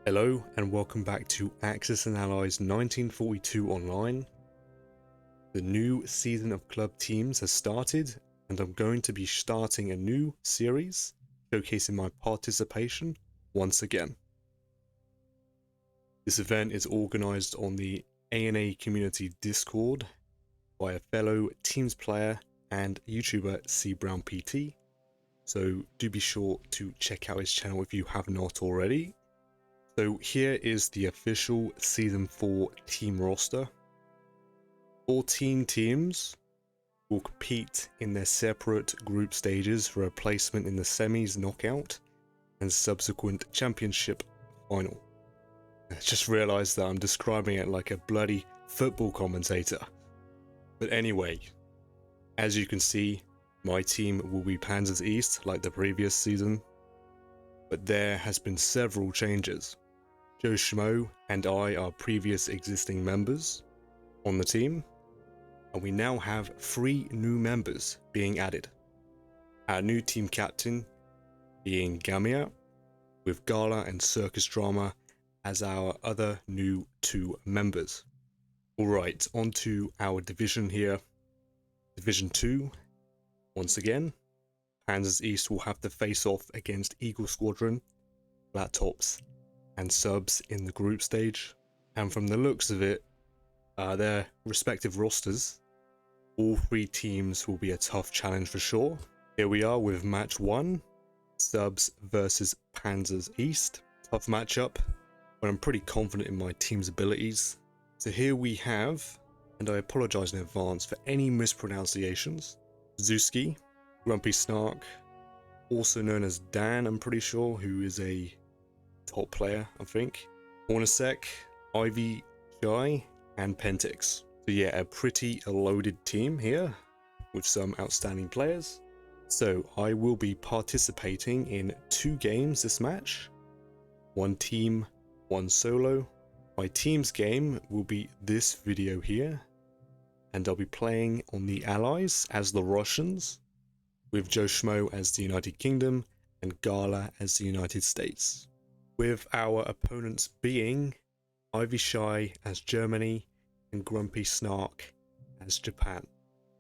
Hello and welcome back to Axis and Allies 1942 Online. The new season of Club Teams has started and I'm going to be starting a new series showcasing my participation once again. This event is organised on the A&A community Discord by a fellow Teams player and YouTuber C Brown PT, so do be sure to check out his channel if you have not already. So here is the official Season 4 team roster. 14 teams will compete in their separate group stages for a placement in the semis, knockout, and subsequent championship final. I just realised that I'm describing it like a bloody football commentator. But anyway, as you can see, my team will be Panzers East like the previous season, but there has been several changes. Joe Schmo and I are previous existing members on the team, and we now have 3 new members being added. Our new team captain being Gamia, with Gala and Circus Drama as our other new 2 members. Alright, on to our division here. Division 2, once again, Panzers East will have to face off against Eagle Squadron, Flat Tops, and Subs in the group stage, and from the looks of it, their respective rosters, all 3 teams will be a tough challenge for sure. Here we are with match 1, Subs versus Panzers East. Tough matchup, but I'm pretty confident in my team's abilities. So here we have, and I apologise in advance for any mispronunciations, Zuski, Grumpy Snark, also known as Dan, I'm pretty sure, who is a top player, I think, Hornacek, Ivy Guy, and Pentix. So yeah, a pretty loaded team here with some outstanding players. So I will be participating in 2 games this match, 1 team, 1 solo. My team's game will be this video here, and I'll be playing on the Allies as the Russians, with Joe Schmo as the United Kingdom and Gala as the United States, with our opponents being Ivy Shy as Germany and Grumpy Snark as Japan.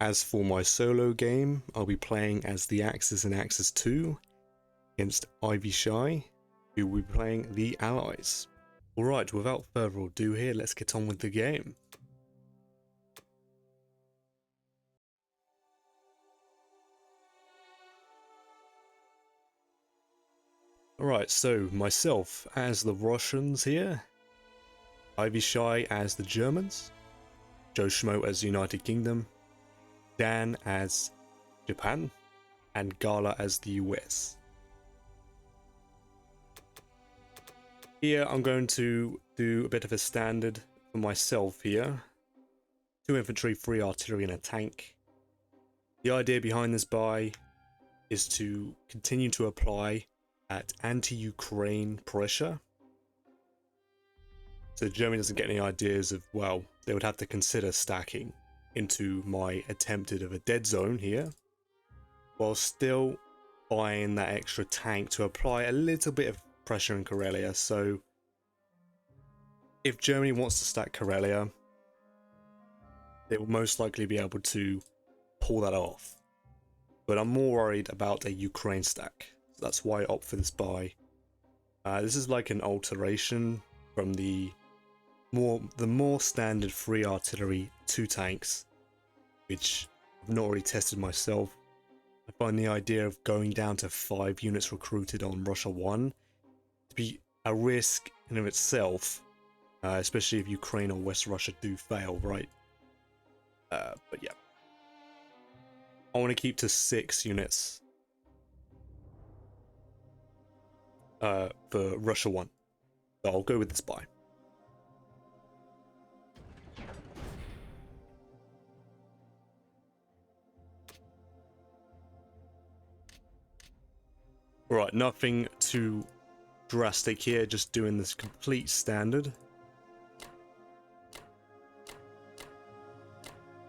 As for my solo game, I'll be playing as the Axis and Axis 2 against Ivy Shy, who will be playing the Allies. Alright, without further ado here, let's get on with the game. Alright, so myself as the Russians here, Ivy Shy as the Germans, Joe Schmo as United Kingdom, Dan as Japan, and Gala as the US. Here I'm going to do a bit of a standard for myself here. 2 infantry, 3 artillery and a tank. The idea behind this buy is to continue to apply at anti-Ukraine pressure, so Germany doesn't get any ideas of, well, they would have to consider stacking into my attempted of a dead zone here, while still buying that extra tank to apply a little bit of pressure in Karelia. So if Germany wants to stack Karelia, they will most likely be able to pull that off, but I'm more worried about a Ukraine stack. That's why I opt for this buy. This is like an alteration from the more standard 3 artillery, 2 tanks, which I've not already tested myself. I find the idea of going down to 5 units recruited on Russia 1 to be a risk in of itself, especially if Ukraine or West Russia do fail, right? But yeah, I want to keep to 6 units for Russia 1, so I'll go with this buy. Alright, nothing too drastic here, just doing this complete standard.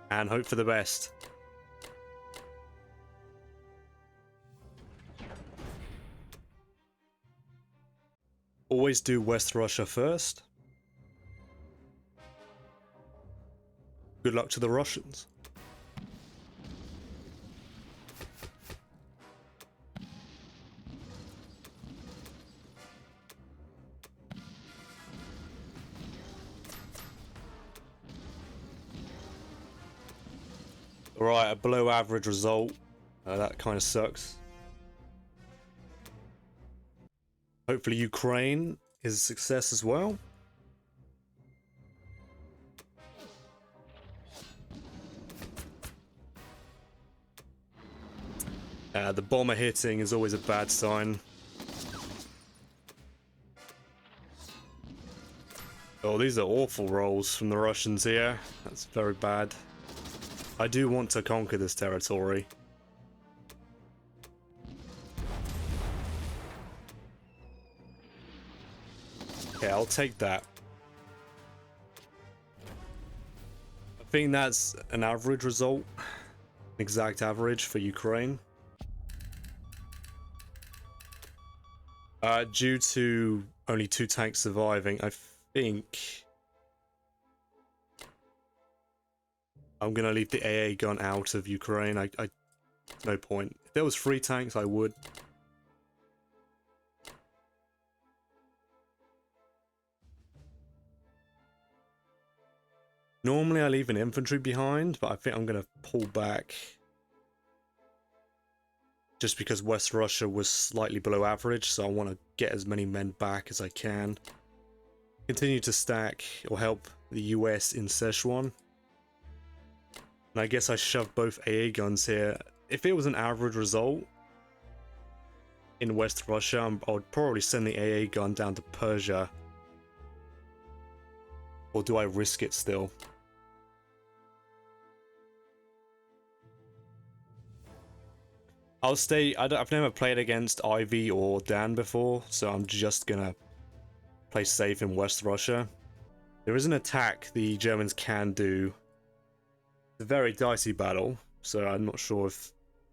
And hope for the best. Always do West Russia first. Good luck to the Russians. Alright, a below average result. That kind of sucks. Hopefully Ukraine is a success as well. The bomber hitting is always a bad sign. Oh, these are awful rolls from the Russians here. That's very bad. I do want to conquer this territory. Okay, I'll take that. I think that's an average result. Exact average for Ukraine. Due to only 2 tanks surviving, I think I'm gonna leave the AA gun out of Ukraine. No point. If there was 3 tanks, I would. Normally I leave an infantry behind, but I think I'm gonna pull back. Just because West Russia was slightly below average, so I want to get as many men back as I can. Continue to stack or help the US in Szechuan. And I guess I shoved both AA guns here. If it was an average result in West Russia, I would probably send the AA gun down to Persia. Or do I risk it still? I'll stay. I've never played against Ivy or Dan before, so I'm just gonna play safe in West Russia. There is an attack the Germans can do. It's a very dicey battle, so I'm not sure if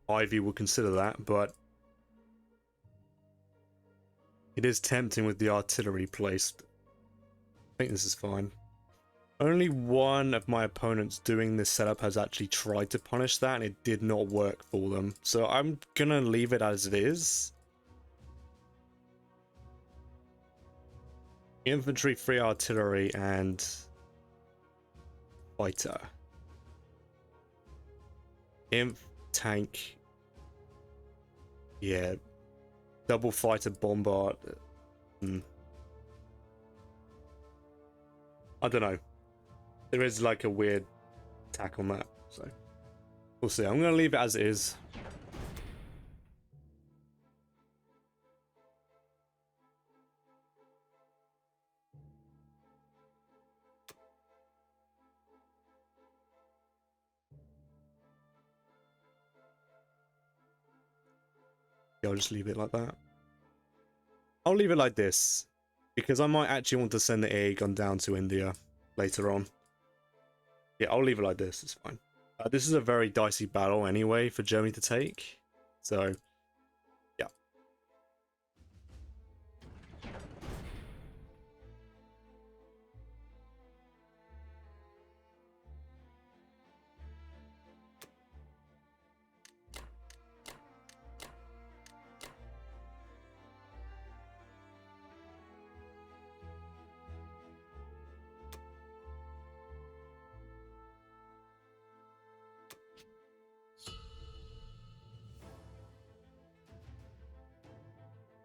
Ivy will consider that, but it is tempting with the artillery placed. I think this is fine. Only one of my opponents doing this setup has actually tried to punish that, and it did not work for them. So I'm gonna leave it as it is. Infantry, free artillery, and fighter. Inf, tank. Yeah. Double fighter bombard. I don't know. There is like a weird attack on that, so we'll see. I'm gonna leave it as it is. Yeah, I'll just leave it like that. I'll leave it like this because I might actually want to send the AA gun down to India later on. Yeah, I'll leave it like this. It's fine. This is a very dicey battle anyway for Germany to take. So, yeah.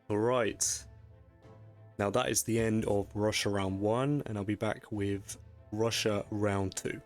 Alright. Now that is the end of Russia round 1, and I'll be back with Russia round 2.